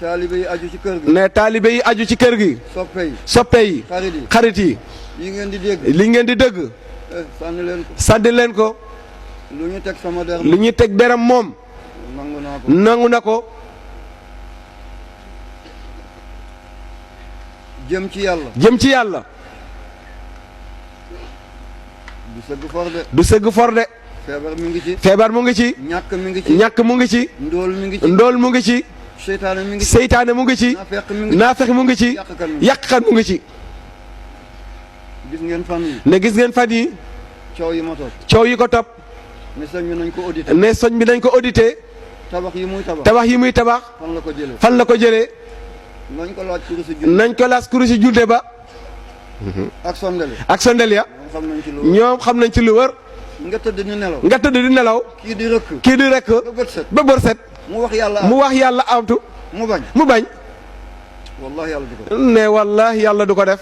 taalibe yi aju ci kër gi. ne taalibe yi aju ci kër gi. soppe yi. xarit yi. li ngeen di dégg. li ngeen di dégg. sànni leen ko. sànni leen ko. lu ñu teg sama der. lu ñu teg deram moom. nangu naa ko. nangu na ko. jëm ci yàlla. jëm ci yàlla. du sëgg for de. du sëgg for de. feebar mi ngi ci. feebar mu ngi ci. ñàkk mi ngi ci. ñàkk mu ngi ci. ndóol mi ngi ci. ndóol mu ngi ci. seytaane mi ngi ci. seytaane mu ngi ci. naafeq mu ngi ci. yàqkat mu ngi ci. gis ngeen fan yi. ne gis ngeen fan yi. coow yi ma topp. coow yi ko topp. ne soñ bi nañ ko audité. ne soñ bi nañ ko audité. tabax yi muy tabax. tabax yi muy tabax. fan la ko jëlee. fan la ko jëlee. nañ ko laaj kuréel junte. nañ ko laaj kuréel junte ba. ak sondel. ak sondel ya. ñoom xam nañ ci lu wër. nga tëdd di nelaw. nga tëdd di nelaw. kii di rëkk. kii di rëkk. ba bët set. mu wax yàlla mu wax yàlla amtu. mu bañ. mu bañ. wallahi yàlla du ko def. ne wallahi yàlla du ko def.